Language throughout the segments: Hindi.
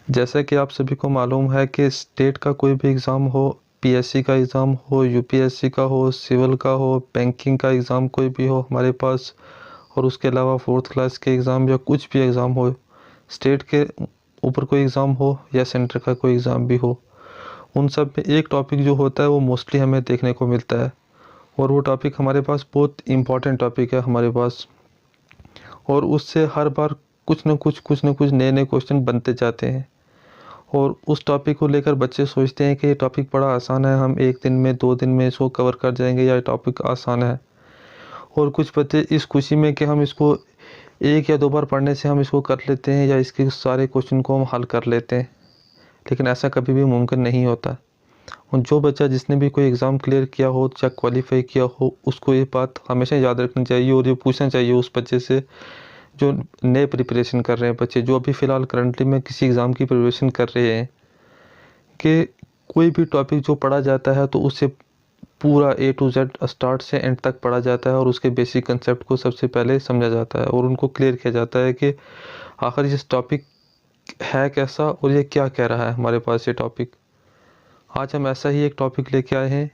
जैसा कि आप सभी को मालूम है कि स्टेट का कोई भी एग्ज़ाम हो, पीएससी का एग्ज़ाम हो, यूपीएससी का हो, सिविल का हो, बैंकिंग का एग्ज़ाम कोई भी हो हमारे पास, और उसके अलावा फोर्थ क्लास के एग्ज़ाम या कुछ भी एग्ज़ाम हो, स्टेट के ऊपर कोई एग्ज़ाम हो या सेंटर का कोई एग्ज़ाम भी हो, उन सब में एक टॉपिक जो होता है वो मोस्टली हमें देखने को मिलता है, और वो टॉपिक हमारे पास बहुत इम्पॉर्टेंट टॉपिक है हमारे पास, और उससे हर बार कुछ न कुछ नए नए क्वेश्चन बनते जाते हैं। और उस टॉपिक को लेकर बच्चे सोचते हैं कि ये टॉपिक बड़ा आसान है, हम एक दिन में 2 दिन में इसको कवर कर जाएंगे, या ये टॉपिक आसान है। और कुछ बच्चे इस खुशी में कि हम इसको 1 या 2 बार पढ़ने से हम इसको कर लेते हैं, या इसके सारे क्वेश्चन को हम हल कर लेते हैं, लेकिन ऐसा कभी भी मुमकिन नहीं होता। और जो बच्चा जिसने भी कोई एग्ज़ाम क्लियर किया हो या क्वालिफाई किया हो, उसको ये बात हमेशा याद रखनी चाहिए और ये पूछना चाहिए उस बच्चे से जो नए प्रिपरेशन कर रहे हैं, बच्चे जो अभी फ़िलहाल करंटली में किसी एग्ज़ाम की प्रिपरेशन कर रहे हैं, कि कोई भी टॉपिक जो पढ़ा जाता है तो उससे पूरा ए टू जेड स्टार्ट से एंड तक पढ़ा जाता है, और उसके बेसिक कंसेप्ट को सबसे पहले समझा जाता है और उनको क्लियर किया जाता है कि आखिर ये टॉपिक है कैसा और ये क्या कह रहा है हमारे पास ये टॉपिक। आज हम ऐसा ही एक टॉपिक लेके आए हैं,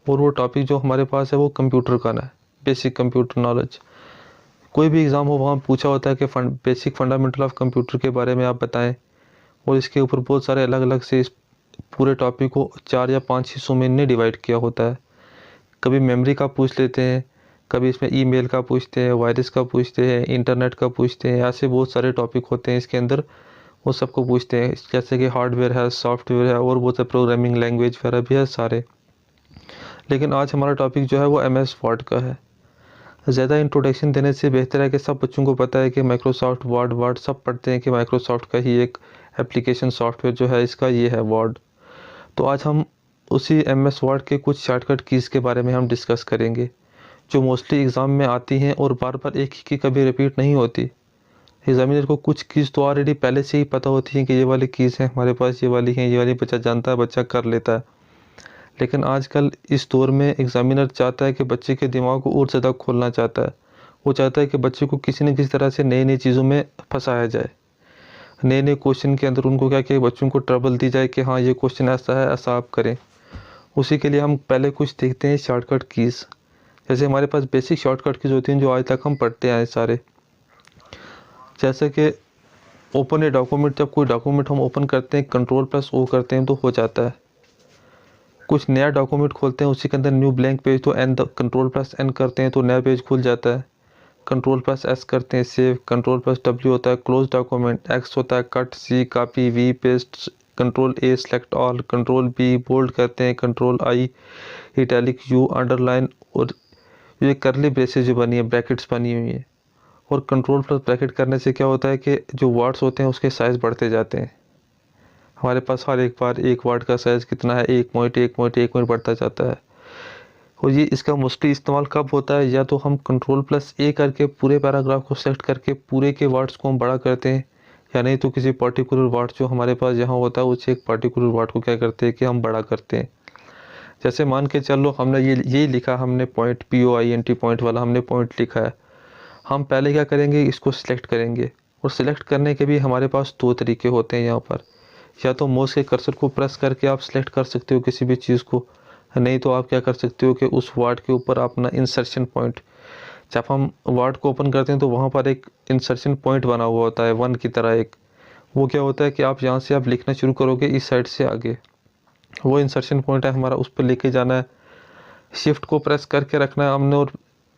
और वो टॉपिक जो हमारे पास है वो कंप्यूटर का है, बेसिक कंप्यूटर नॉलेज। कोई भी एग्ज़ाम हो वहाँ पूछा होता है कि बेसिक फंडामेंटल ऑफ कंप्यूटर के बारे में आप बताएं, और इसके ऊपर बहुत सारे अलग अलग से इस पूरे टॉपिक को 4 या 5 हिस्सों में इन्हें डिवाइड किया होता है। कभी मेमोरी का पूछ लेते हैं, कभी इसमें ईमेल का पूछते हैं, वायरस का पूछते हैं, इंटरनेट का पूछते हैं, ऐसे बहुत सारे टॉपिक होते हैं इसके अंदर, वो सबको पूछते हैं। जैसे कि हार्डवेयर है, सॉफ्टवेयर है, और बहुत से प्रोग्रामिंग लैंग्वेज वगैरह भी है सारे। लेकिन आज हमारा टॉपिक जो है वो MS वर्ड का है। ज़्यादा इंट्रोडक्शन देने से बेहतर है कि सब बच्चों को पता है कि माइक्रोसॉफ्ट वर्ड सब पढ़ते हैं कि माइक्रोसॉफ्ट का ही एक एप्लीकेशन सॉफ्टवेयर जो है इसका ये है वर्ड। तो आज हम उसी MS वर्ड के कुछ शॉर्टकट कीज़ के बारे में हम डिस्कस करेंगे, जो मोस्टली एग्ज़ाम में आती हैं और बार बार एक ही की कभी रिपीट नहीं होती। एग्जामिनर को कुछ कीज़ तो ऑलरेडी पहले से ही पता होती हैं कि ये वाली कीज़ हैं हमारे पास, ये वाली हैं, ये वाली बच्चा जानता है, बच्चा कर लेता है। लेकिन आजकल इस दौर में एग्जामिनर चाहता है कि बच्चे के दिमाग को और ज़्यादा खोलना चाहता है। वो चाहता है कि बच्चे को किसी न किसी तरह से नई नई चीज़ों में फंसाया जाए, नए नए क्वेश्चन के अंदर उनको क्या कि बच्चों को ट्रबल दी जाए कि हाँ ये क्वेश्चन ऐसा है, ऐसा आप करें। उसी के लिए हम पहले कुछ देखते हैं शॉर्टकट कीज़। जैसे हमारे पास बेसिक शॉर्टकट कीज़ होती हैं जो आज तक हम पढ़ते आए सारे। जैसे कि ओपन ए डॉक्यूमेंट, जब कोई डॉक्यूमेंट हम ओपन करते हैं Ctrl+O करते हैं तो हो जाता है। कुछ नया डॉक्यूमेंट खोलते हैं, उसी के अंदर न्यू ब्लैंक पेज, तो Ctrl+N करते हैं तो नया पेज खुल जाता है। Ctrl+S करते हैं सेव, Ctrl+W होता है क्लोज डॉक्यूमेंट, X होता है cut, C copy, V paste, Ctrl+A select all, Ctrl+B bold करते हैं, Ctrl+I इटैलिक, U अंडरलाइन, और ये करली ब्रेसेस जो बनी है, ब्रैकेट्स बनी हुई है। और Ctrl+ब्रैकेट करने से क्या होता है कि जो वर्ड्स होते हैं उसके साइज़ बढ़ते जाते हैं। हमारे पास हर एक बार एक वर्ड का साइज़ कितना है, 1 पॉइंट बढ़ता जाता है। और ये इसका मोस्टली इस्तेमाल कब होता है, या तो हम Ctrl+A करके पूरे पैराग्राफ को सेलेक्ट करके पूरे के वर्ड्स को हम बड़ा करते हैं, या नहीं तो किसी पर्टिकुलर वर्ड जो हमारे पास यहाँ होता है उसे एक पर्टिकुलर वर्ड को क्या करते हैं कि हम बड़ा करते हैं। जैसे मान के चलो हमने यही लिखा, हमने पॉइंट POINT पॉइंट वाला हमने पॉइंट लिखा है। हम पहले क्या करेंगे, इसको सिलेक्ट करेंगे, और सिलेक्ट करने के भी हमारे पास 2 तरीके होते हैं यहाँ पर। या तो माउस के कर्सर को प्रेस करके आप सिलेक्ट कर सकते हो किसी भी चीज़ को, नहीं तो आप क्या कर सकते हो कि उस वर्ड के ऊपर अपना इंसर्शन पॉइंट, जब हम वर्ड को ओपन करते हैं तो वहाँ पर एक इंसर्शन पॉइंट बना हुआ होता है 1 की तरह एक। वो क्या होता है कि आप यहाँ से आप लिखना शुरू करोगे इस साइड से आगे, वो इंसर्शन पॉइंट है हमारा, उस पर लेके जाना है। शिफ्ट को प्रेस करके रखना है हमने, और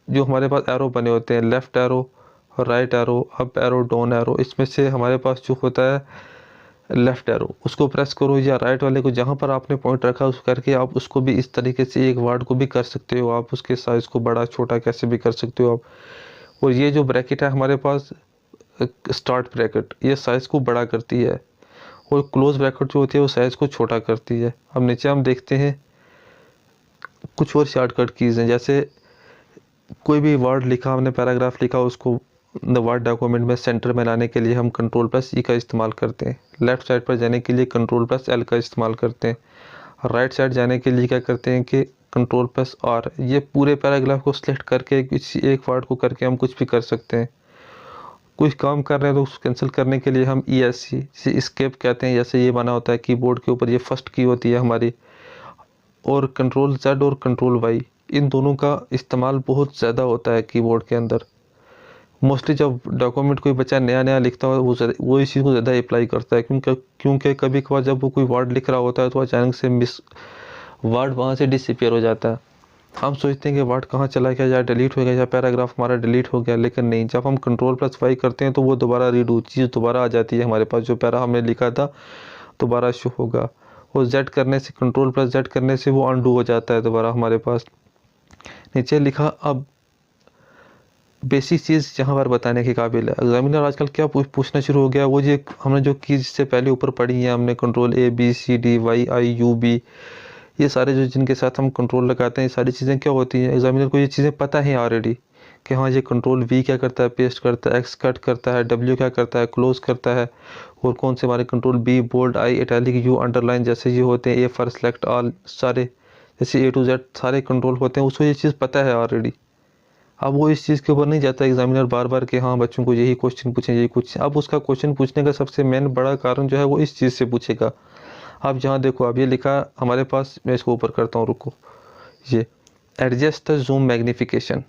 जो हमारे पास एरो बने होते हैं, left arrow, right arrow, up arrow, down arrow, इसमें से हमारे पास जो होता है लेफ़्ट एरो, उसको प्रेस करो, या राइट वाले को जहाँ पर आपने पॉइंट रखा उस करके आप उसको भी इस तरीके से एक वर्ड को भी कर सकते हो, आप उसके साइज़ को बड़ा छोटा कैसे भी कर सकते हो आप। और ये जो ब्रैकेट है हमारे पास स्टार्ट ब्रैकेट, ये साइज़ को बड़ा करती है, और क्लोज ब्रैकेट जो होती है वो साइज़ को छोटा करती है। अब नीचे हम देखते हैं कुछ और शॉर्टकट कीज़ हैं। जैसे कोई भी वर्ड लिखा, हमने पैराग्राफ लिखा, उसको द वर्ड डॉक्यूमेंट में सेंटर में लाने के लिए हम Ctrl+E का इस्तेमाल करते हैं। लेफ़्ट साइड पर जाने के लिए Ctrl+L का इस्तेमाल करते हैं। राइट साइड जाने के लिए क्या करते हैं कि Ctrl+R। ये पूरे पैराग्राफ को सिलेक्ट करके किसी एक वर्ड को करके हम कुछ भी कर सकते हैं। कुछ काम कर रहे हैं तो उसको कैंसिल करने के लिए हम ESC जिसे एस्केप कहते हैं, जैसे ये बना होता है कीबोर्ड के ऊपर, ये फर्स्ट की होती है हमारी, और कंट्रोल Z और कंट्रोल Y, इन दोनों का इस्तेमाल बहुत ज़्यादा होता है कीबोर्ड के अंदर। मोस्टली जब डॉक्यूमेंट कोई बच्चा नया नया लिखता है वो इस चीज़ को ज़्यादा अप्लाई करता है, क्योंकि कभी कभार जब वो कोई वर्ड लिख रहा होता है तो अचानक से वर्ड वहाँ से डिसअपियर हो जाता है। हम सोचते हैं कि वर्ड कहाँ चला गया, या डिलीट हो गया, या पैराग्राफ हमारा डिलीट हो गया, लेकिन नहीं, जब हम कंट्रोल+Y करते हैं तो वो दोबारा रीडू चीज़ दोबारा आ जाती है हमारे पास, जो पैरा हमने लिखा था दोबारा शो होगा। और Z करने से, कंट्रोल+Z करने से वो अनडू हो जाता है दोबारा हमारे पास। नीचे लिखा अब बेसिक चीज़ यहाँ पर बताने के काबिल है। एग्जामिनर आजकल क्या पूछना शुरू हो गया, वो जो हमने जो कीज से पहले ऊपर पढ़ी है, हमने control A B C D Y I U B, ये सारे जो जिनके साथ हम कंट्रोल लगाते हैं, ये सारी चीज़ें क्या होती हैं, एग्जामिनर को ये चीज़ें पता है ऑलरेडी कि हाँ ये कंट्रोल V क्या करता है, पेस्ट करता है, X कट करता है, W क्या करता है, क्लोज करता है, और कौन से हमारे control B, bold, I, italic, U, underline जैसे ये होते हैं, A फॉर सेलेक्ट ऑल, सारे जैसे A to Z सारे कंट्रोल होते हैं, उसको ये चीज़ पता है ऑलरेडी। अब वो इस चीज़ के ऊपर नहीं जाता एग्जामिनर बार बार कि हाँ बच्चों को यही क्वेश्चन पूछें, यही कुछ। अब उसका क्वेश्चन पूछने का सबसे मेन बड़ा कारण जो है वो इस चीज़ से पूछेगा। आप जहाँ देखो, अब ये लिखा हमारे पास, मैं इसको ऊपर करता हूँ, रुको, ये adjust the zoom magnification.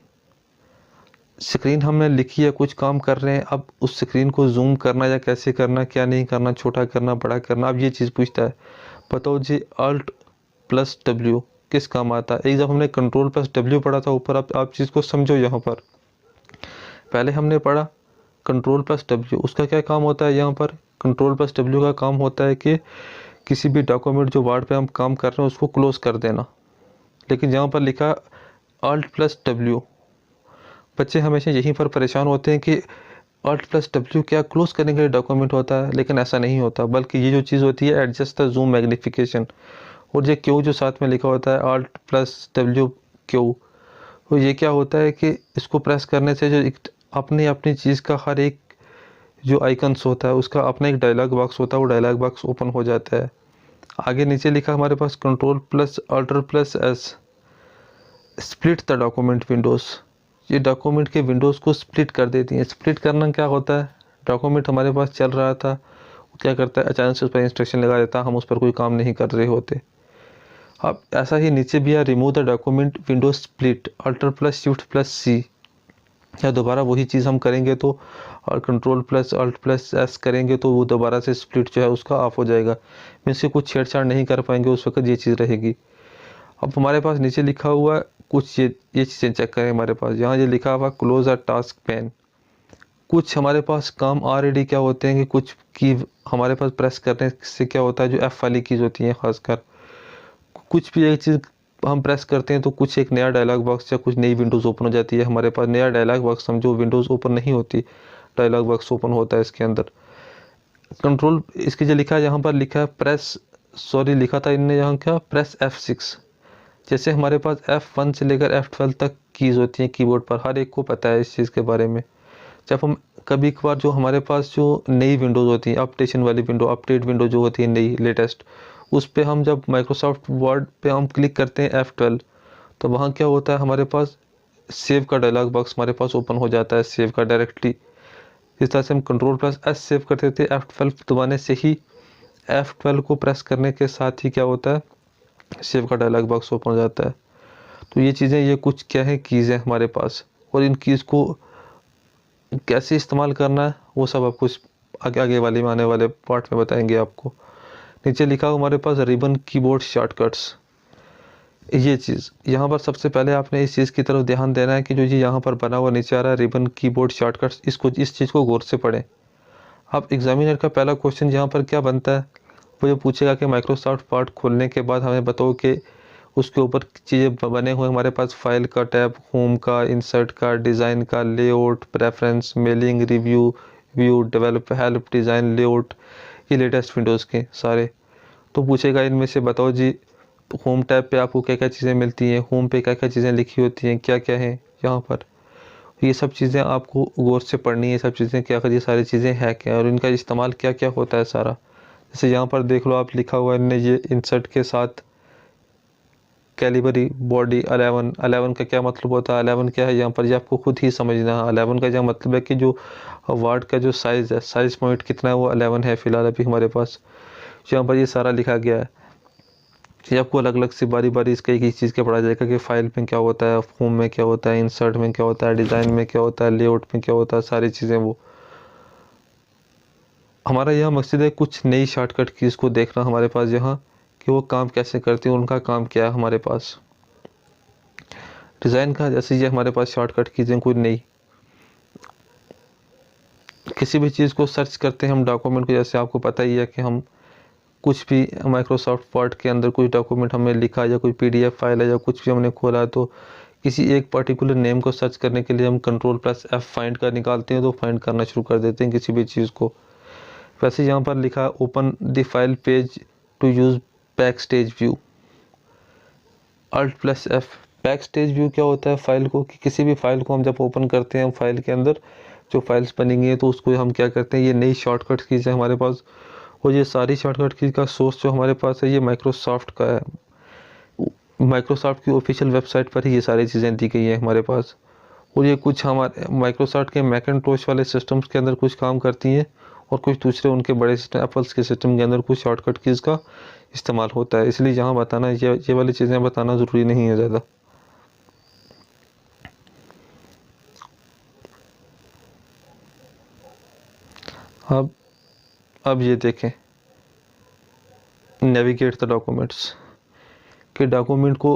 Screen हमने लिखी है, कुछ काम कर रहे हैं, अब उस स्क्रीन को जूम करना या कैसे करना, क्या नहीं करना, छोटा करना, बड़ा करना, अब ये चीज़ पूछता है। बताओ जी Alt+W किस काम आता है। एक जब हमने कंट्रोल+W पढ़ा था ऊपर, आप चीज़ को समझो। यहाँ पर पहले हमने पढ़ा कंट्रोल+W, उसका क्या काम होता है। यहाँ पर कंट्रोल+W का काम होता है कि किसी भी डॉक्यूमेंट जो वर्ड पे हम काम कर रहे हैं उसको क्लोज कर देना। लेकिन यहाँ पर लिखा Alt+W, बच्चे हमेशा यहीं पर परेशान होते हैं कि Alt+W क्या क्लोज करने के लिए डॉक्यूमेंट होता है, लेकिन ऐसा नहीं होता, बल्कि ये जो चीज़ होती है एडजस्ट द जूम मैग्निफिकेशन। और ये क्यू जो साथ में लिखा होता है Alt+W क्यू, तो ये क्या होता है कि इसको प्रेस करने से जो अपनी अपनी चीज़ का हर एक जो आइकन्स होता है उसका अपना एक डायलॉग बॉक्स होता है, वो डायलॉग बॉक्स ओपन हो जाता है। आगे नीचे लिखा हमारे पास Ctrl+Alt+S split the document Windows, ये डॉक्यूमेंट के विंडोज़ को स्प्लिट कर देती हैं। स्प्लिट करना क्या होता है, डॉक्यूमेंट हमारे पास चल रहा था, वो क्या करता है अचानक से उस पर इंस्ट्रक्शन लगा देता है, हम उस पर कोई काम नहीं कर रहे होते। अब ऐसा ही नीचे भी है, remove the document Windows split, Alt+Shift+C, या दोबारा वही चीज़ हम करेंगे तो, और Ctrl+Alt+S करेंगे तो वो दोबारा से स्प्लिट जो है उसका ऑफ हो जाएगा। मीन्स से कुछ छेड़छाड़ नहीं कर पाएंगे उस वक्त, ये चीज़ रहेगी। अब हमारे पास नीचे लिखा हुआ कुछ ये चीज़ें चेक करें। हमारे पास यहाँ ये लिखा हुआ क्लोज अ टास्क पैन। कुछ हमारे पास काम ऑलरेडी क्या होते हैं कि कुछ की हमारे पास प्रेस करने से क्या होता है, जो F वाली कीज़ होती हैं खासकर, कुछ भी एक चीज़ हम प्रेस करते हैं तो कुछ एक नया डायलॉग बॉक्स या कुछ नई विंडोज़ ओपन हो जाती है हमारे पास। नया डायलॉग बॉक्स समझो, विंडोज़ ओपन नहीं होती, डायलॉग बॉक्स ओपन होता है इसके अंदर। कंट्रोल इसके जो लिखा है, यहाँ पर लिखा है प्रेस, सॉरी लिखा था इनने यहाँ क्या, प्रेस F6। जैसे हमारे पास F1 से लेकर F12 तक कीज़ होती हैं कीबोर्ड पर, हर एक को पता है इस चीज़ के बारे में। जब हम कभी कभार जो हमारे पास जो नई विंडोज़ होती हैं, अपडेशन वाली विंडो, अपडेट विंडो जो होती है नई लेटेस्ट, उस पर हम जब माइक्रोसॉफ्ट वर्ड पे हम क्लिक करते हैं F12, तो वहाँ क्या होता है हमारे पास सेव का डायलॉग बॉक्स हमारे पास ओपन हो जाता है, सेव का डायरेक्टली। इस तरह से हम Ctrl+S सेव करते थे, F12 दबाने से ही, F12 को प्रेस करने के साथ ही क्या होता है, सेव का डायलॉग बॉक्स ओपन हो जाता है। तो ये चीज़ें, ये कुछ क्या है कीज़ हैं हमारे पास, और इन कीज़ को कैसे इस्तेमाल करना है वो सब आपको आगे वाले में आने वाले पार्ट में बताएंगे आपको। नीचे लिखा हो हमारे पास रिबन कीबोर्ड शॉर्टकट्स। ये चीज़ यहाँ पर सबसे पहले आपने इस चीज़ की तरफ ध्यान देना है कि जो ये यहाँ पर बना हुआ नीचे आ रहा है रिबन कीबोर्ड शॉर्टकट्स, इस चीज़ को गौर से पढ़ें। अब एग्जामिनर का पहला क्वेश्चन यहाँ पर क्या बनता है, वो ये पूछेगा कि माइक्रोसॉफ्ट वर्ड खोलने के बाद हमें बताओ कि उसके ऊपर चीज़ें बने हुए हमारे पास फाइल का टैब, होम का, इंसर्ट का, डिज़ाइन का, layout, preference, mailing, review, view, develop, help, design, layout, ये लेटेस्ट विंडोज़ के सारे। तो पूछेगा इनमें से बताओ जी होम टैब पे आपको क्या क्या चीज़ें मिलती हैं, होम पे क्या क्या चीज़ें लिखी होती हैं, क्या क्या हैं यहाँ पर। ये सब चीज़ें आपको गौर से पढ़नी है, सब चीज़ें क्या ये सारी चीज़ें हैं क्या, और इनका इस्तेमाल क्या क्या होता है सारा। जैसे यहाँ पर देख लो, आप लिखा हुआ है इनने ये इंसर्ट के साथ कैलिबरी बॉडी 11 का क्या मतलब होता है, 11 क्या है यहाँ पर ये आपको खुद ही समझना है। 11 का जो मतलब है कि जो वार्ड का जो साइज़ है, साइज़ पॉइंट कितना है वो 11 है फिलहाल अभी हमारे पास। यहाँ पर ये सारा लिखा गया है। ये आपको अलग अलग से बारी बारी इसका एक चीज़ के पढ़ा जाएगा कि फाइल में क्या होता है, फॉर्म में क्या होता है, इंसर्ट में क्या होता है, डिज़ाइन में क्या होता है, लेआउट में क्या होता है, सारी चीज़ें वो। हमारा यह मकसद है कुछ नई शॉर्टकट कीज़ को देखना हमारे पास यहाँ, कि वो काम कैसे करती हैं, उनका काम क्या है हमारे पास। डिज़ाइन का जैसे ये हमारे पास शॉर्टकट कीज़ें कोई नई, किसी भी चीज़ को सर्च करते हैं हम डॉक्यूमेंट को, जैसे आपको पता ही है कि हम कुछ भी माइक्रोसॉफ्ट वर्ड के अंदर कोई डॉक्यूमेंट हमने लिखा या कोई पीडीएफ फाइल है या कुछ भी हमने खोला, तो किसी एक पर्टिकुलर नेम को सर्च करने के लिए हम Ctrl+F फाइंड कर निकालते हैं, तो फाइंड करना शुरू कर देते हैं किसी भी चीज़ को। वैसे यहाँ पर लिखा open the file page to use back stage view. Alt+F back stage view क्या होता है फाइल को, कि किसी भी फाइल को हम जब ओपन करते हैं फाइल के अंदर जो फाइल्स बनेंगी हैं तो उसको हम क्या करते हैं, ये नई शॉर्टकट कीज़ है हमारे पास। और ये सारी शॉर्टकट कीज़ का सोर्स जो हमारे पास है ये माइक्रोसॉफ्ट का है। माइक्रोसॉफ्ट की ऑफिशियल वेबसाइट पर ही ये सारी चीज़ें दी गई हैं हमारे पास। और ये कुछ हमारे माइक्रोसॉफ्ट के मैकिन्टोश वाले सिस्टम्स के अंदर कुछ काम करती हैं और कुछ दूसरे उनके बड़े सिस्टम एप्पल्स के सिस्टम के अंदर कुछ शॉर्टकट कीज़ का इस्तेमाल होता है। इसलिए यहाँ बताना ये वाली चीज़ें बताना ज़रूरी नहीं है ज़्यादा। अब ये देखें नेविगेट द डॉक्यूमेंट्स, कि डॉक्यूमेंट को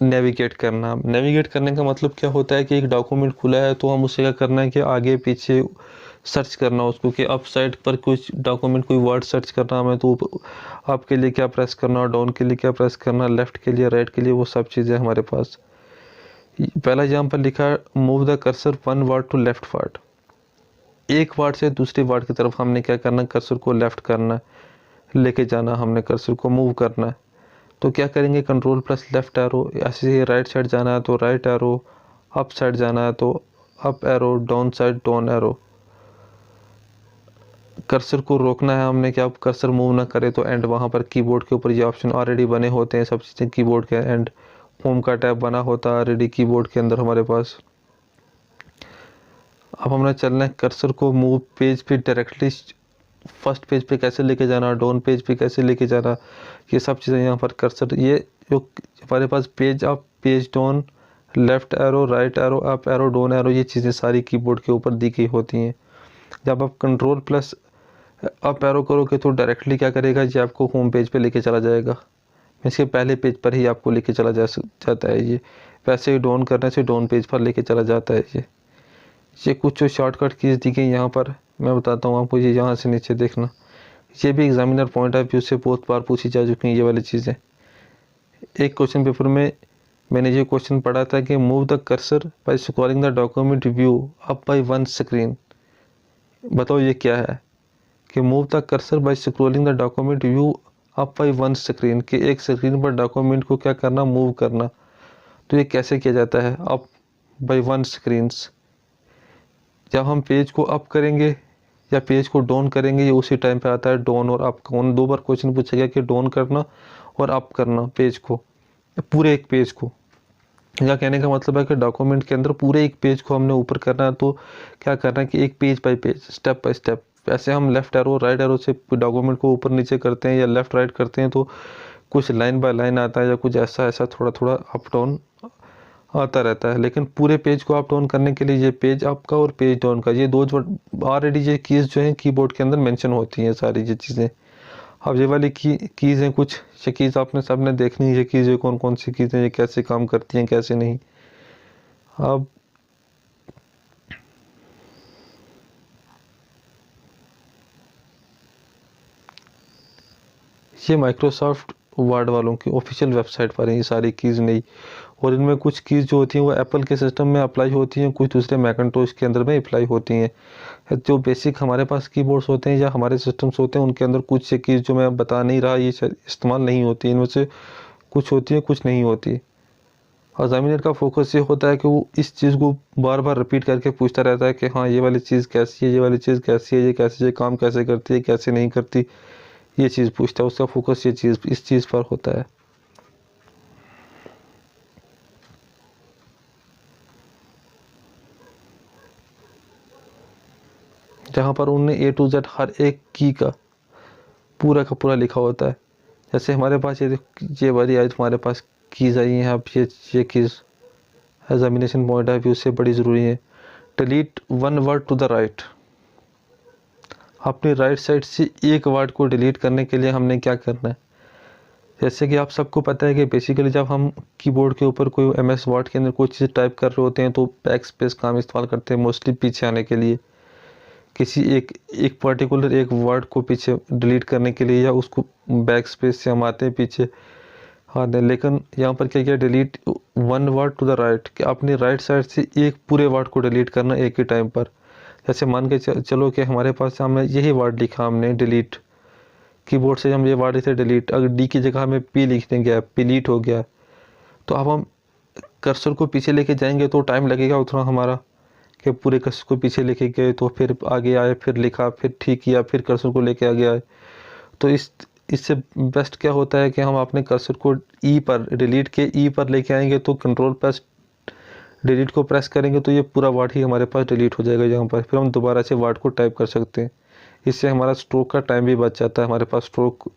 नेविगेट करना। नेविगेट करने का मतलब क्या होता है कि एक डॉक्यूमेंट खुला है तो हम उसे क्या करना है कि आगे पीछे सर्च करना उसको, कि अप साइड पर कुछ डॉक्यूमेंट कोई वर्ड सर्च करना हमें तो अप के लिए क्या प्रेस करना, डाउन के लिए क्या प्रेस करना, लेफ़्ट के लिए, राइट के लिए, वो सब चीज़ें हमारे पास। पहला यहाँ पर लिखा है move the cursor 1 word to left word. एक वर्ड से दूसरी वर्ड की तरफ हमने क्या करना, कर्सर को लेफ़्ट करना, लेके जाना, हमने कर्सर को मूव करना है। तो क्या करेंगे Ctrl+लेफ्ट एरो, ऐसे ही राइट साइड जाना है तो राइट एरो, अप साइड जाना है तो up arrow, down side down arrow. Cursor को रोकना है हमने कि आप कर्सर मूव ना करे तो एंड, वहाँ पर कीबोर्ड के ऊपर ये ऑप्शन ऑलरेडी बने होते हैं सब चीज़ें कीबोर्ड के एंड। होम का टैब बना होता है ऑलरेडी कीबोर्ड के अंदर हमारे पास। अब हमने चलना है कर्सर को मूव पेज पे डायरेक्टली फर्स्ट पेज पे कैसे लेके जाना, डाउन पेज पे कैसे लेके जाना, ये सब चीज़ें यहाँ पर कर्सर, ये जो हमारे पास page up, page down, left arrow, right arrow, up arrow, down arrow, ये चीज़ें सारी कीबोर्ड के ऊपर दी गई होती हैं। जब आप Ctrl+ अप एरो करोगे तो डायरेक्टली क्या करेगा, ये आपको होम पेज पे लेके चला जाएगा, इसके पहले पेज पर ही आपको लेके चला जाता है ये। वैसे ही डाउन करने से डाउन पेज पर लेके चला जाता है ये कुछ जो शॉर्टकट कीज़ दी गई यहाँ पर मैं बताता हूँ आपको। ये यहाँ से नीचे देखना, ये भी एग्जामिनर पॉइंट ऑफ व्यू से बहुत बार पूछी जा चुकी हैं ये वाली चीज़ें। एक क्वेश्चन पेपर में मैंने ये क्वेश्चन पढ़ा था कि move the cursor by scrolling the document view up by 1 screen. बताओ ये क्या है, कि move the cursor by scrolling the document view up by 1 screen, कि एक स्क्रीन पर डॉक्यूमेंट को क्या करना, मूव करना। तो ये कैसे किया जाता है, अप बाय 1 स्क्रीन्स। जब हम पेज को अप करेंगे या पेज को डाउन करेंगे, ये उसी टाइम पे आता है डाउन और अप का। दो बार क्वेश्चन पूछा गया कि डाउन करना और अप करना पेज को, पूरे एक पेज को। या कहने का मतलब है कि डॉक्यूमेंट के अंदर पूरे एक पेज को हमने ऊपर करना है, तो क्या करना है कि एक page bye page, step by step. ऐसे हम लेफ्ट एरो राइट एरो से डॉक्यूमेंट को ऊपर नीचे करते हैं या लेफ्ट राइट करते हैं तो कुछ लाइन बाय लाइन आता है या कुछ ऐसा ऐसा थोड़ा थोड़ा अप डाउन आता रहता है। लेकिन पूरे पेज को अप डाउन करने के लिए ये पेज अप का और पेज डाउन का, ये दो जो ऑलरेडी ये कीज़ जो हैं कीबोर्ड के अंदर मेंशन होती हैं सारी ये चीज़ें। अब ये वाली कीज़ हैं कुछ, ये कीज़ आपने सबने देखनी है, ये कीज़ें कौन कौन सी कीज़ें, ये कैसे काम करती हैं कैसे नहीं। अब ये माइक्रोसॉफ्ट वर्ड वालों की ऑफिशियल वेबसाइट पर है ये सारी कीज़ नहीं, और इनमें कुछ कीज़ जो होती हैं वो एप्पल के सिस्टम में अप्लाई होती हैं, कुछ दूसरे मैकिन्टोश के अंदर में अप्लाई होती हैं। जो बेसिक हमारे पास कीबोर्ड्स होते हैं या हमारे सिस्टम्स होते हैं उनके अंदर कुछ से कीज़ जो मैं बता नहीं रहा ये इस्तेमाल नहीं होती, इनमें से कुछ होती है कुछ नहीं होती। और एग्जामिनर का फोकस ये होता है कि वो इस चीज़ को बार बार रिपीट करके पूछता रहता है कि हाँ ये वाली चीज़ कैसी है, ये वाली चीज़ कैसी है, ये कैसे, ये काम कैसे करती है, कैसे नहीं करती, ये चीज़ पूछता है। उसका फोकस ये चीज़ इस चीज़ पर होता है। जहाँ पर उन्होंने A to Z हर एक की का पूरा लिखा होता है। जैसे हमारे पास ये वाली आज तुम्हारे पास कीज़ आई हैं, अब ये कीज़ एग्जामिनेशन पॉइंट है, उससे बड़ी ज़रूरी है। Delete one word to the right. अपनी राइट साइड से एक वर्ड को डिलीट करने के लिए हमने क्या करना है? जैसे कि आप सबको पता है कि बेसिकली जब हम कीबोर्ड के ऊपर कोई MS वर्ड के अंदर कोई चीज़ टाइप कर रहे होते हैं तो बैक स्पेस का हम इस्तेमाल करते हैं मोस्टली पीछे आने के लिए, किसी एक पर्टिकुलर एक वर्ड को पीछे डिलीट करने के लिए, या उसको बैक स्पेस से हम आते हैं पीछे आते हैं। लेकिन यहाँ पर क्या किया, delete one word to the right, कि अपनी राइट साइड से एक पूरे वर्ड को डिलीट करना एक ही टाइम पर। जैसे मान के चलो कि हमारे पास हमने यही वर्ड लिखा, हमने डिलीट, कीबोर्ड से हम ये वर्ड लिखे डिलीट, अगर डी की जगह हमें पी लिखने गया, डिलीट हो गया, तो अब हम कर्सर को पीछे लेके जाएंगे तो टाइम लगेगा उतना हमारा, कि पूरे कर्सर को पीछे लेके गए तो फिर आगे आए, फिर लिखा, फिर ठीक किया, फिर कर्सर को लेके आगे आए। तो इससे बेस्ट क्या होता है कि हम अपने कर्सर को ई पर, डिलीट के ई पर लेके आएंगे, तो कंट्रोल प्लस डिलीट को प्रेस करेंगे तो ये पूरा वर्ड ही हमारे पास डिलीट हो जाएगा यहाँ पर। फिर हम दोबारा से वर्ड को टाइप कर सकते हैं। इससे हमारा स्ट्रोक का टाइम भी बच जाता है। हमारे पास स्ट्रोक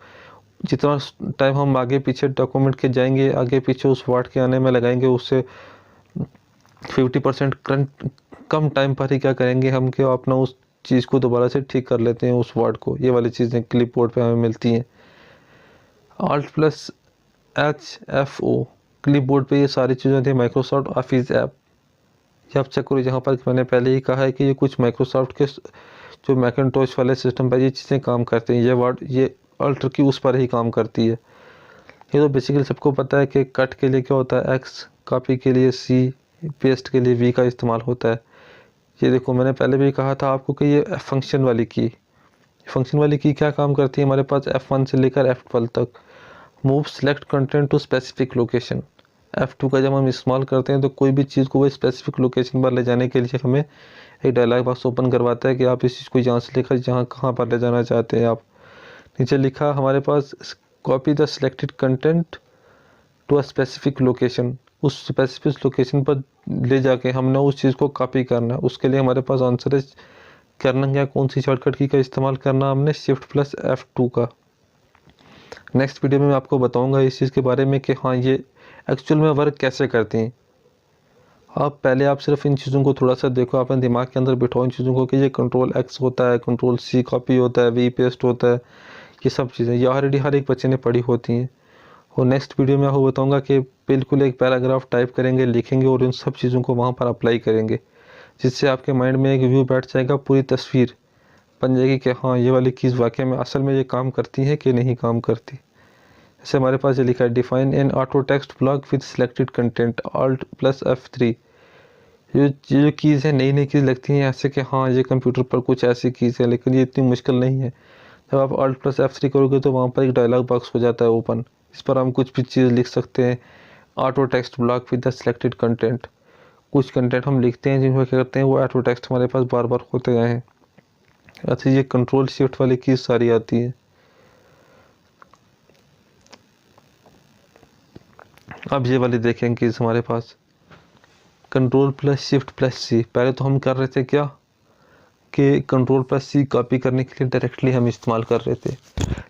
जितना टाइम हम आगे पीछे डॉक्यूमेंट के जाएंगे, आगे पीछे उस वर्ड के आने में लगाएंगे, उससे 50% कम टाइम पर ही क्या करेंगे हम, कि अपना उस चीज़ को दोबारा से ठीक कर लेते हैं, उस वर्ड को। ये वाली चीज़ें क्लिपबोर्ड पे हमें मिलती हैं। Alt+H+F_O क्लिपबोर्ड पे ये सारी चीज़ें थी माइक्रोसॉफ्ट ऑफिस ऐप। ये आप चेक करो, जहाँ पर मैंने पहले ही कहा है कि ये कुछ माइक्रोसॉफ्ट के जो मैकिन्टोश वाले सिस्टम पर ये चीज़ें काम करते हैं। ये वर्ड, ये अल्टर की उस पर ही काम करती है। ये तो बेसिकली सबको पता है कि कट के लिए क्या होता है X, कॉपी के लिए C, पेस्ट के लिए V का इस्तेमाल होता है। ये देखो, मैंने पहले भी कहा था आपको कि ये फंक्शन वाली की क्या काम करती है हमारे पास F1 से लेकर F12 तक। Move select content to specific location. F2 का जब हम इस्तेमाल करते हैं तो कोई भी चीज़ को वो स्पेसिफिक लोकेशन पर ले जाने के लिए हमें एक डायलॉग बॉक्स ओपन करवाता है कि आप इस चीज़ को यहाँ से लेकर कहाँ पर ले जाना चाहते हैं आप। नीचे लिखा हमारे पास copy the selected content to a specific location. उस स्पेसिफिक लोकेशन पर ले जाके हमने उस चीज़ को कॉपी करना है। उसके लिए हमारे पास आंसर है करना क्या, कौन सी शॉर्टकट की का इस्तेमाल करना हमने, Shift+F2 का। नेक्स्ट वीडियो में मैं आपको बताऊंगा इस चीज़ के बारे में कि हाँ ये एक्चुअल में वर्क कैसे करती हैं। आप पहले आप सिर्फ इन चीज़ों को थोड़ा सा देखो, अपने दिमाग के अंदर बिठाओ इन चीज़ों को कि ये Ctrl+X होता है, Ctrl+C कॉपी होता है, V पेस्ट होता है। ये सब चीज़ें ये ऑलरेडी हर एक बच्चे ने पढ़ी होती हैं। और नेक्स्ट वीडियो में आपको बताऊंगा कि बिल्कुल एक पैराग्राफ टाइप करेंगे, लिखेंगे और इन सब चीज़ों को वहाँ पर अप्लाई करेंगे, जिससे आपके माइंड में एक व्यू बैठ जाएगा, पूरी तस्वीर बन जाएगी कि हाँ ये वाली चीज़ वाकई में असल में ये काम करती है कि नहीं काम करती। जैसे हमारे पास ये लिखा है define N auto text block with selected content, Alt+F3। ये जो कीज़ है नई चीज़ लगती हैं ऐसे कि हाँ ये कंप्यूटर पर कुछ ऐसी कीज़ है, लेकिन ये इतनी मुश्किल नहीं है। जब आप Alt+F3 करोगे तो वहाँ पर एक डायलॉग बॉक्स हो जाता है ओपन। इस पर हम कुछ भी चीज़ लिख सकते हैं। Auto text block with the selected content, कुछ कंटेंट हम लिखते हैं जिनको क्या करते हैं वो ऑटो टेक्स्ट हमारे पास बार बार होते गए हैं। अच्छा, ये Ctrl+Shift वाली कीज़ सारी आती है। अब ये वाली देखें कीज़ हमारे पास Ctrl+Shift+C। पहले तो हम कर रहे थे क्या कि Ctrl+C कॉपी करने के लिए डायरेक्टली हम इस्तेमाल कर रहे थे,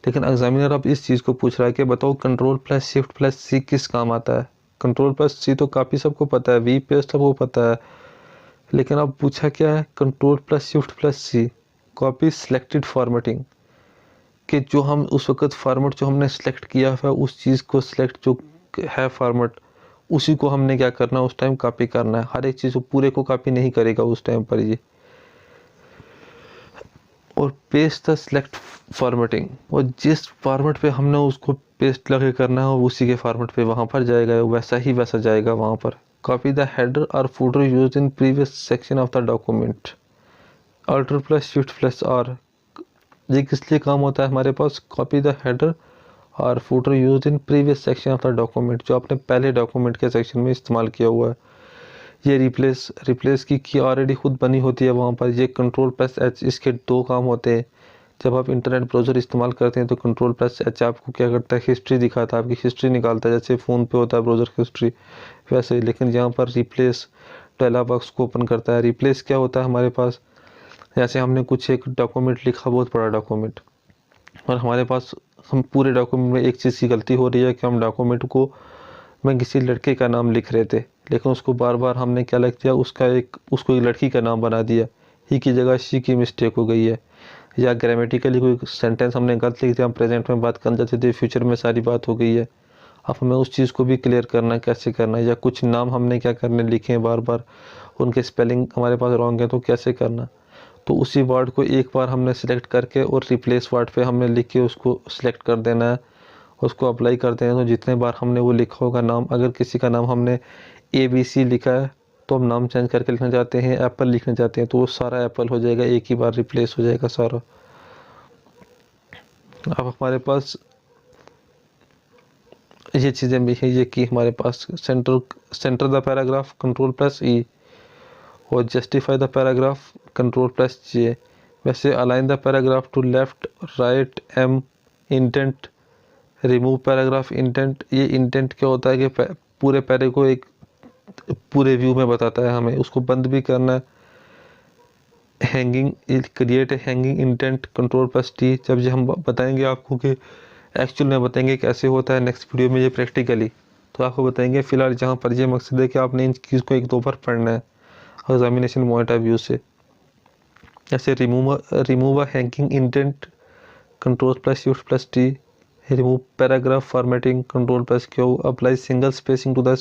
लेकिन एग्जामिनर अब इस चीज़ को पूछ रहा है कि बताओ Ctrl+Shift+C किस काम आता है। Ctrl+C तो काफ़ी सबको पता है, V पेस्ट सबको पता है, लेकिन अब पूछा क्या है Ctrl+Shift+C कॉपी सिलेक्टेड फॉर्मेटिंग, कि जो हम उस वक्त फार्मेट जो हमने सेलेक्ट किया है उस चीज़ को सिलेक्ट जो है फार्मेट, उसी को हमने क्या करना है उस टाइम कॉपी करना है। हर एक चीज़ को पूरे को कॉपी नहीं करेगा उस टाइम पर ये। और पेस्ट द सिलेक्ट फॉर्मेटिंग, और जिस फॉर्मेट पे हमने उसको पेस्ट लगे करना है उसी के फॉर्मेट पे वहाँ पर जाएगा, वैसा जाएगा वहाँ पर। कॉपी द हेडर और footer used in previous section of the document, Alt+Shift+R। ये किस लिए काम होता है हमारे पास, कॉपी द हेडर और footer used in previous section of the document, जो आपने पहले डॉक्यूमेंट के सेक्शन में इस्तेमाल किया हुआ है। ये रिप्लेस की ऑलरेडी खुद बनी होती है वहाँ पर। ये Ctrl+H, इसके दो काम होते हैं। जब आप इंटरनेट ब्राउज़र इस्तेमाल करते हैं तो Ctrl+H आपको क्या करता है, हिस्ट्री दिखाता है, आपकी हिस्ट्री निकालता है, जैसे फ़ोन पे होता है ब्राउज़र हिस्ट्री वैसे ही। लेकिन यहाँ पर रिप्लेस डायलॉग बॉक्स को ओपन करता है। रिप्लेस क्या होता है हमारे पास, जैसे हमने कुछ एक डॉक्यूमेंट लिखा, बहुत बड़ा डॉक्यूमेंट, और हमारे पास हम पूरे डॉक्यूमेंट में एक चीज़ की गलती हो रही है कि हम डॉक्यूमेंट को में किसी लड़के का नाम लिख रहे थे, लेकिन उसको बार बार हमने क्या लिख दिया, उसको एक लड़की का नाम बना दिया, ही की जगह शी की मिस्टेक हो गई है। या ग्रामेटिकली कोई सेंटेंस हमने गलत लिख दिया, हम प्रेजेंट में बात करना चाहते थे, फ्यूचर में सारी बात हो गई है। अब हमें उस चीज़ को भी क्लियर करना कैसे करना है, या कुछ नाम हमने क्या करने लिखे हैं बार बार, उनके स्पेलिंग हमारे पास रॉन्ग है तो कैसे करना। तो उसी वर्ड को एक बार हमने सिलेक्ट करके और रिप्लेस वर्ड पे हमने लिख के उसको सिलेक्ट कर देना है, उसको अप्लाई कर देना है। तो जितने बार हमने वो लिखा होगा नाम, अगर किसी का नाम हमने ABC लिखा है तो हम नाम चेंज करके लिखना चाहते हैं, एप्पल लिखना चाहते हैं, तो वो सारा एप्पल हो जाएगा, एक ही बार रिप्लेस हो जाएगा सारा। अब हमारे पास ये चीज़ें भी है, ये कि हमारे पास सेंटर द पैराग्राफ Ctrl+E, और जस्टिफाई द पैराग्राफ Ctrl+J। वैसे align the paragraph to left right M, indent, remove paragraph indent. ये इंटेंट क्या होता है कि पूरे पैरे को एक पूरे व्यू में बताता है, हमें उसको बंद भी करना है। Hanging, create a hanging intent Ctrl+T। जब ये हम बताएंगे आपको कि एक्चुअल में बताएंगे कैसे होता है नेक्स्ट वीडियो में ये प्रैक्टिकली, तो आपको बताएंगे। फिलहाल जहाँ पर ये मकसद है कि आपने इन चीज़ को एक दो बार पढ़ना है एग्जामिनेशन पॉइंट ऑफ व्यू से। जैसे remove a hanging indent Ctrl+Shift+T, remove paragraph formatting Ctrl+Q, apply single spacing to the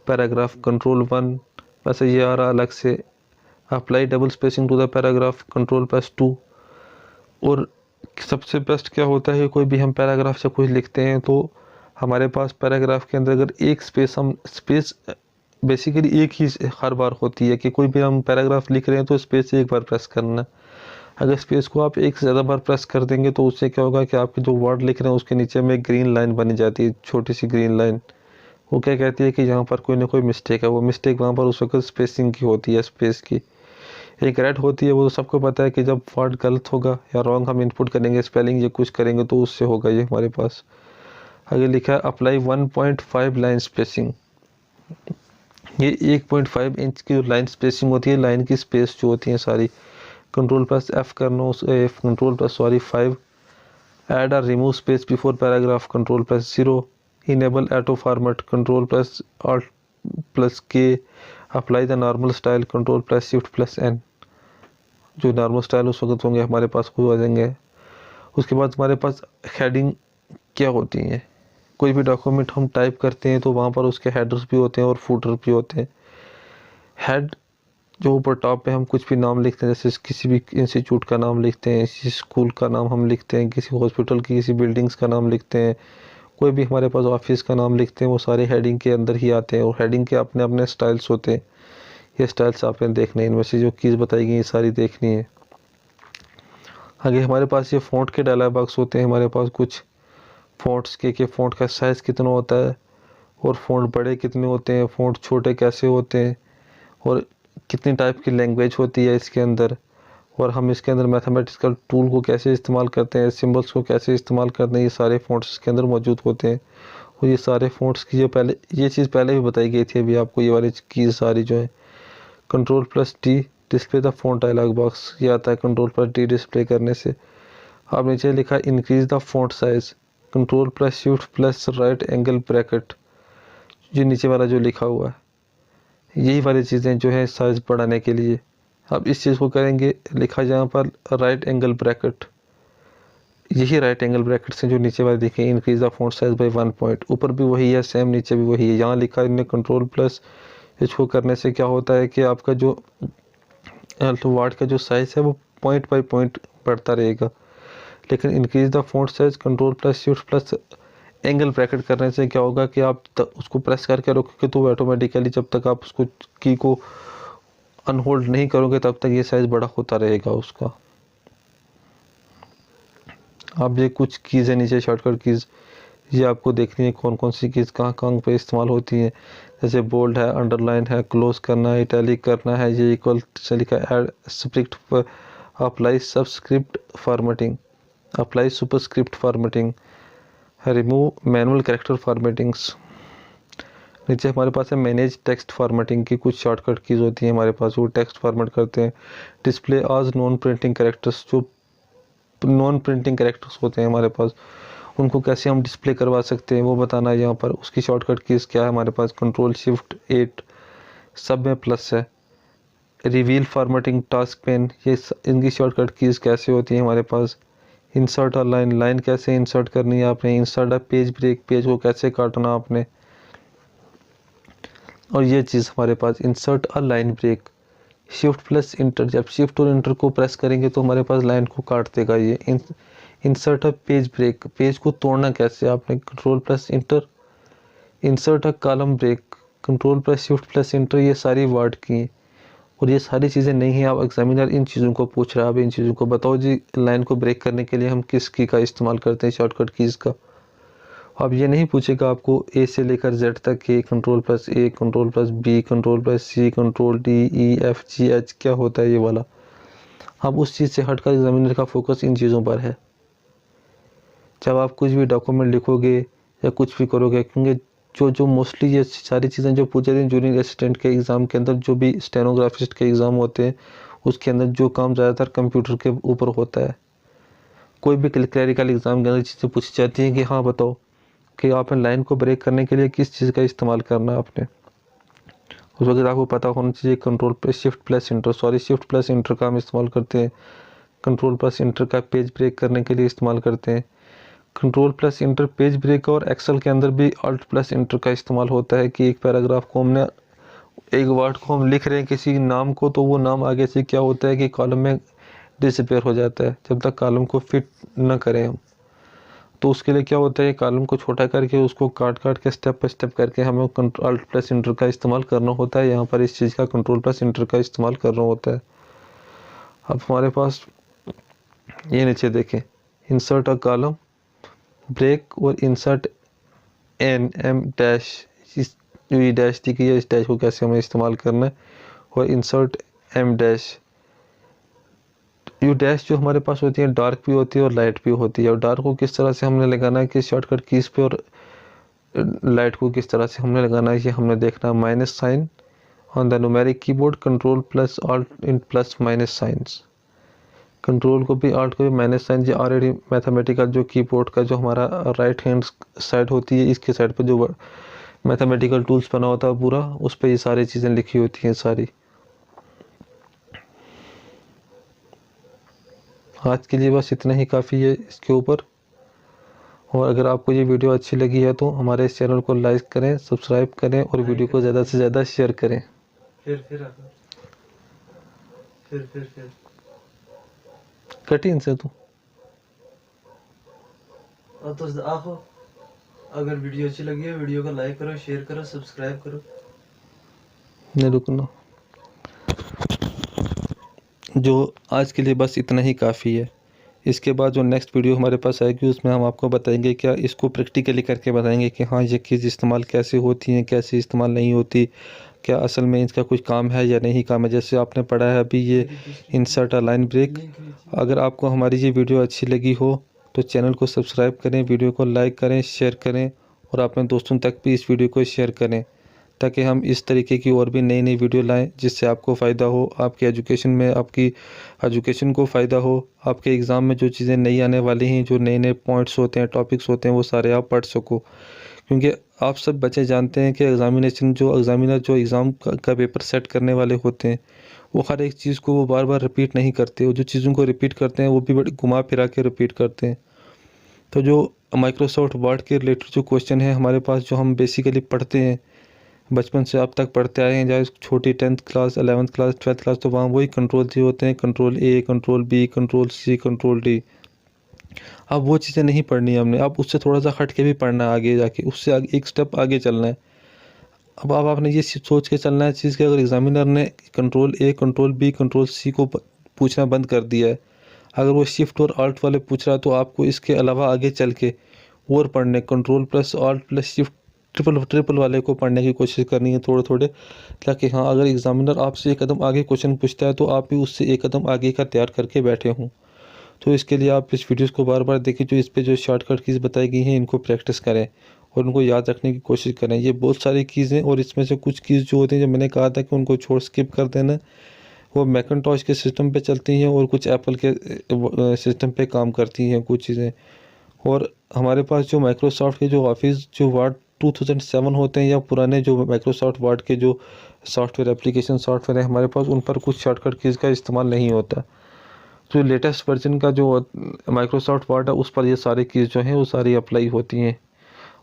paragraph Ctrl+1। वैसे ये आ रहा अलग से, apply double spacing to the paragraph Ctrl+2। और सबसे बेस्ट क्या होता है, कोई भी हम पैराग्राफ से कुछ लिखते हैं तो हमारे पास पैराग्राफ के अंदर अगर एक स्पेस बेसिकली एक ही हर बार होती है, कि कोई भी हम पैराग्राफ लिख रहे हैं तो स्पेस एक बार प्रेस करना। अगर स्पेस को आप एक से ज़्यादा बार प्रेस कर देंगे तो उससे क्या होगा कि आपके जो वर्ड लिख रहे हैं उसके नीचे में एक ग्रीन लाइन बनी जाती है, छोटी सी ग्रीन लाइन। वो क्या कहती है कि यहाँ पर कोई ना कोई मिस्टेक है। वो मिस्टेक वहाँ पर उस वक्त स्पेसिंग की होती है, स्पेस की। एक रेड होती है, वो तो सबको पता है कि जब वर्ड गलत होगा या रॉन्ग हम इनपुट करेंगे, स्पेलिंग या कुछ करेंगे तो उससे होगा ये हमारे पास। आगे लिखा है अप्लाई 1.5 लाइन स्पेसिंग। ये 1.5 इंच की जो लाइन स्पेसिंग होती है, लाइन की स्पेस जो होती है सारी, Ctrl+F करना, Ctrl+5। ऐड और remove space before paragraph Ctrl+0। Enable auto format Ctrl+Alt+K। Apply the normal style Ctrl+Shift+N। जो नॉर्मल स्टाइल उस वक्त होंगे हमारे पास वो आ जाएंगे। उसके बाद हमारे पास हेडिंग क्या होती हैं। कोई भी डॉक्यूमेंट हम टाइप करते हैं तो वहाँ पर उसके हेडर्स भी होते हैं और फुटर भी होते हैं। हेड जो ऊपर टॉप पे हम कुछ भी नाम लिखते हैं, जैसे किसी भी इंस्टीट्यूट का नाम लिखते हैं, किसी स्कूल का नाम हम लिखते हैं, किसी हॉस्पिटल की किसी बिल्डिंग्स का नाम लिखते हैं, कोई भी हमारे पास ऑफिस का नाम लिखते हैं, वो सारे हेडिंग के अंदर ही आते हैं। और हेडिंग के अपने अपने स्टाइल्स होते हैं। ये स्टाइल्स आपने देखने हैं, इनमें से जो कीज़ बताई गई ये सारी देखनी है। आगे हमारे पास ये फ़ॉन्ट के डायलॉग बॉक्स होते हैं। हमारे पास कुछ फ़ॉन्ट्स के फ़ॉन्ट का साइज़ कितना होता है, और फ़ॉन्ट बड़े कितने होते हैं, फ़ॉन्ट छोटे कैसे होते हैं, और कितनी टाइप की लैंग्वेज होती है इसके अंदर, और हम इसके अंदर मैथमेटिकल टूल को कैसे इस्तेमाल करते हैं, सिंबल्स को कैसे इस्तेमाल करते हैं, ये सारे फ़ॉन्ट्स इसके अंदर मौजूद होते हैं। और ये सारे फ़ॉन्ट्स की जो पहले ये चीज़ पहले भी बताई गई थी, अभी आपको ये वाली कीज़ सारी जो है। Ctrl+T display the font dialog box, ये आता है Ctrl+T डिस्प्ले करने से। अब नीचे लिखा इंक्रीज द फ़ॉन्ट साइज़ Ctrl+Shift+राइट एंगल ब्रैकेट। ये नीचे वाला जो लिखा हुआ है, यही वाली चीज़ें जो है साइज़ बढ़ाने के लिए। अब इस चीज़ को करेंगे, लिखा जहाँ पर राइट एंगल ब्रैकेट, यही राइट एंगल ब्रैकेट से जो नीचे वाले दिखे increase the font size by 1 point, ऊपर भी वही है, सेम नीचे भी वही है। यहाँ लिखा इनने Ctrl+ इसको करने से क्या होता है कि आपका जो वर्ड का जो साइज़ है वो पॉइंट बाय पॉइंट बढ़ता रहेगा। लेकिन increase the font size Ctrl+Shift+ angle bracket करने से क्या होगा कि आप उसको प्रेस करके रखोगे तो ऑटोमेटिकली जब तक आप उसको की को अनहोल्ड नहीं करोगे तब तक ये साइज़ बड़ा होता रहेगा उसका। अब ये कुछ कीज़ है नीचे, शॉर्टकट कीज़, ये आपको देखनी है कौन कौन सी कीज़ कहाँ कहाँ पे इस्तेमाल होती हैं। जैसे बोल्ड है, अंडरलाइन है, क्लोज करना है, इटैलिक करना है, ये इक्वल से लिखा add split, apply subscript formatting, apply superscript formatting, remove manual character formattings, नीचे हमारे पास है मैनेज टेक्स्ट फॉर्मेटिंग की कुछ शॉर्टकट कीज होती हैं हमारे पास, वो टेक्स्ट फॉर्मेट करते हैं। डिस्प्ले आज नॉन प्रिंटिंग कैरेक्टर्स, जो नॉन प्रिंटिंग कैरेक्टर्स होते हैं हमारे पास, उनको कैसे हम डिस्प्ले करवा सकते हैं वो बताना है यहाँ पर। उसकी शॉर्टकट कीज क्या है हमारे पास, कंट्रोल शिफ्ट 8, सब में प्लस है। रिवील फॉर्मेटिंग टास्क पेन, ये इनकी शॉर्टकट कीज कैसे होती है हमारे पास। इंसर्ट अ लाइन, लाइन कैसे इंसर्ट करनी है आपने। Insert a page break, page को कैसे काटना आपने। और ये चीज़ हमारे पास insert a line break, shift plus enter, जब शिफ्ट और इंटर को प्रेस करेंगे तो हमारे पास लाइन को काट देगा ये। Insert a page break, page को तोड़ना कैसे आपने, control plus enter. Insert a column break, control plus shift plus inter, ये सारी वर्ड की हैं। और ये सारी चीज़ें नहीं हैं, आप एग्जामिनर इन चीज़ों को पूछ रहा है, आप इन चीज़ों को बताओ जी, लाइन को ब्रेक करने के लिए हम किस की का इस्तेमाल करते हैं शॉर्टकट कीज़ का। अब ये नहीं पूछेगा आपको ए से लेकर जेड तक के, control plus A, control plus B, control plus C, control D, E, F, G, H क्या होता है ये वाला। अब उस चीज़ से हटकर एग्जामिनर का फोकस इन चीज़ों पर है। जब आप कुछ भी डॉक्यूमेंट लिखोगे या कुछ भी करोगे, क्योंकि जो जो मोस्टली ये सारी चीज़ें जो पूछे थे जूनियर असिस्टेंट के एग्ज़ाम के अंदर, जो भी स्टेनोग्राफिस्ट के एग्ज़ाम होते हैं उसके अंदर जो काम ज़्यादातर कंप्यूटर के ऊपर होता है। कोई भी क्लरिकल एग्ज़ाम के अंदर चीज़ें पूछी जाती हैं कि हाँ बताओ कि आपने लाइन को ब्रेक करने के लिए किस चीज़ का इस्तेमाल करना है आपने। उस वक्त आपको पता होना चाहिए control plus shift plus enter, shift plus enter का हम इस्तेमाल करते हैं। कंट्रोल प्लस इंटर का पेज ब्रेक करने के लिए इस्तेमाल करते हैं। Control plus enter page break, और एक्सेल के अंदर भी अल्ट प्लस इंटर का इस्तेमाल होता है कि एक पैराग्राफ को हमने, एक वर्ड को हम लिख रहे हैं किसी नाम को, तो वो नाम आगे से क्या होता है कि कॉलम में डिसअपेयर हो जाता है जब तक कॉलम को फिट न करें हम। तो उसके लिए क्या होता है, कॉलम को छोटा करके उसको काट काट के स्टेप बाय स्टेप करके हमें अल्ट प्लस इंटर का इस्तेमाल करना होता है। यहाँ पर इस चीज़ का कंट्रोल प्लस इंटर का इस्तेमाल करना होता है। अब हमारे पास ये नीचे देखें, इंसर्ट अ कॉलम ब्रेक और इंसर्ट एन एम डैश, इस जो ये डैश दी गई है इस डैश को कैसे हमें इस्तेमाल करना है। और इंसर्ट एम डैश, ये डैश जो हमारे पास होती है डार्क भी होती है और लाइट भी होती है। और डार्क को किस तरह से हमने लगाना है कि शॉर्टकट कीज पे, और लाइट को किस तरह से हमने लगाना है ये हमने देखना है। Minus sign on the numeric keyboard, control plus alt in plus minus signs. Control को भी ऑल्ट को भी माइनस साइन, जो ऑलरेडी मैथमेटिकल जो कीबोर्ड का जो हमारा राइट हैंड साइड होती है, इसके साइड पर जो मैथमेटिकल टूल्स बना होता है पूरा, उस पर ये सारी चीज़ें लिखी होती हैं सारी। आज के लिए बस इतना ही काफ़ी है इसके ऊपर। और अगर आपको ये वीडियो अच्छी लगी है तो हमारे इस चैनल को लाइक करें, सब्सक्राइब करें और वीडियो को ज़्यादा से ज़्यादा शेयर करें। फिर कटी इनसे तू तो आहो, अगर वीडियो अच्छी लगी है वीडियो को लाइक करो, शेयर करो, सब्सक्राइब करो। नहीं रुकना, जो आज के लिए बस इतना ही काफ़ी है। इसके बाद जो नेक्स्ट वीडियो हमारे पास आएगी उसमें हम आपको बताएंगे, क्या इसको प्रैक्टिकली करके बताएंगे कि हाँ ये चीज़ इस्तेमाल कैसे होती हैं, कैसे इस्तेमाल नहीं होती, क्या असल में इसका कुछ काम है या नहीं काम है। जैसे आपने पढ़ा है अभी ये इंसर्ट अ लाइन ब्रेक। अगर आपको हमारी ये वीडियो अच्छी लगी हो तो चैनल को सब्सक्राइब करें, वीडियो को लाइक करें, शेयर करें और अपने दोस्तों तक भी इस वीडियो को शेयर करें, ताकि हम इस तरीके की और भी नई नई वीडियो लाएं जिससे आपको फ़ायदा हो, आपके एजुकेशन में, आपकी एजुकेशन को फ़ायदा हो, आपके एग्ज़ाम में जो चीज़ें नई आने वाली हैं, जो नए नए पॉइंट्स होते हैं, टॉपिक्स होते हैं, वो सारे आप पढ़ सको। क्योंकि आप सब बच्चे जानते हैं कि एग्ज़ामिनर जो एग्ज़ाम का पेपर सेट करने वाले होते हैं, वो हर एक चीज़ को वो बार बार रिपीट नहीं करते। वो जो चीज़ों को रिपीट करते हैं वो भी बड़ी घुमा फिरा के रिपीट करते हैं। तो जो माइक्रोसॉफ्ट वर्ड के रिलेटेड जो क्वेश्चन है हमारे पास, जो हम बेसिकली पढ़ते हैं, बचपन से अब तक पढ़ते आए हैं, चाहे छोटी 10th class, 11th class, 12th class, तो वहाँ वही कंट्रोल दिए होते हैं, control A, control B, control C, control D. अब वो चीज़ें नहीं पढ़नी है हमने, अब उससे थोड़ा सा हट के भी पढ़ना है, आगे जाके उससे आगे एक स्टेप आगे चलना है। अब आपने ये सोच के चलना है चीज़ कि अगर एग्जामिनर ने control A, control B, control C को पूछना बंद कर दिया है, अगर वो शिफ्ट और ऑल्ट वाले पूछ रहा है तो आपको इसके अलावा आगे चल के और पढ़ने, control plus alt plus shift triple वाले को पढ़ने की कोशिश करनी है थोड़े थोड़े, ताकि हाँ अगर एग्जामिनर आपसे एक कदम आगे क्वेश्चन पूछता है तो आप भी उससे एक कदम आगे का तैयार करके बैठे हों। तो इसके लिए आप इस वीडियोस को बार बार देखें, जो इस पे जो शॉर्टकट कीज़ बताई गई हैं इनको प्रैक्टिस करें और उनको याद रखने की कोशिश करें। ये बहुत सारी कीज़ हैं और इसमें से कुछ कीज़ जो होती हैं, जो मैंने कहा था कि उनको छोड़ स्किप कर देना, वो मैकिन्टॉश के सिस्टम पे चलती हैं और कुछ एप्पल के सिस्टम पे काम करती हैं कुछ चीज़ें। और हमारे पास जो माइक्रोसॉफ्ट के जो ऑफिस जो वर्ड 2007 होते हैं, या पुराने जो माइक्रोसॉफ्ट वर्ड के जो सॉफ्टवेयर एप्लीकेशन सॉफ्टवेयर है हमारे पास, उन पर कुछ शॉर्टकट कीज़ का इस्तेमाल नहीं होता। जो लेटेस्ट वर्जन का जो माइक्रोसॉफ्ट वर्ड है उस पर ये सारी कीज़ जो हैं वो सारी अप्लाई होती हैं।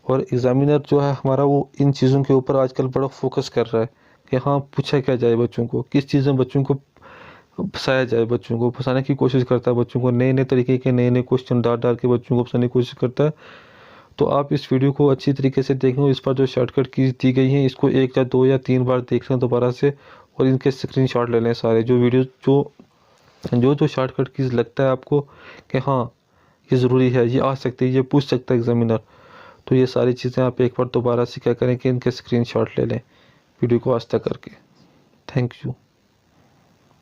और एग्ज़ामिनर जो है हमारा वो इन चीज़ों के ऊपर आजकल बड़ा फोकस कर रहा है कि हाँ, पूछा क्या जाए बच्चों को, किस चीज़ में बच्चों को फंसाया जाए, बच्चों को फंसाने की कोशिश करता है, बच्चों को नए नए तरीके के नए नए क्वेश्चन डाल डाल के बच्चों को फंसाने की कोशिश करता है। तो आप इस वीडियो को अच्छी तरीके से देखें, इस पर जो शॉर्टकट कीज़ दी गई हैं इसको 1 या 2 या 3 बार देख लें दोबारा से, और इनके स्क्रीनशॉट ले लें सारे जो वीडियो जो शॉर्टकट कीज़ लगता है आपको कि हाँ ये ज़रूरी है, ये आ सकती है, ये पूछ सकता है एग्ज़ामिनर, तो ये सारी चीज़ें आप एक बार दोबारा से क्या करें कि इनके स्क्रीनशॉट ले लें वीडियो को आस्ता करके। Thank you.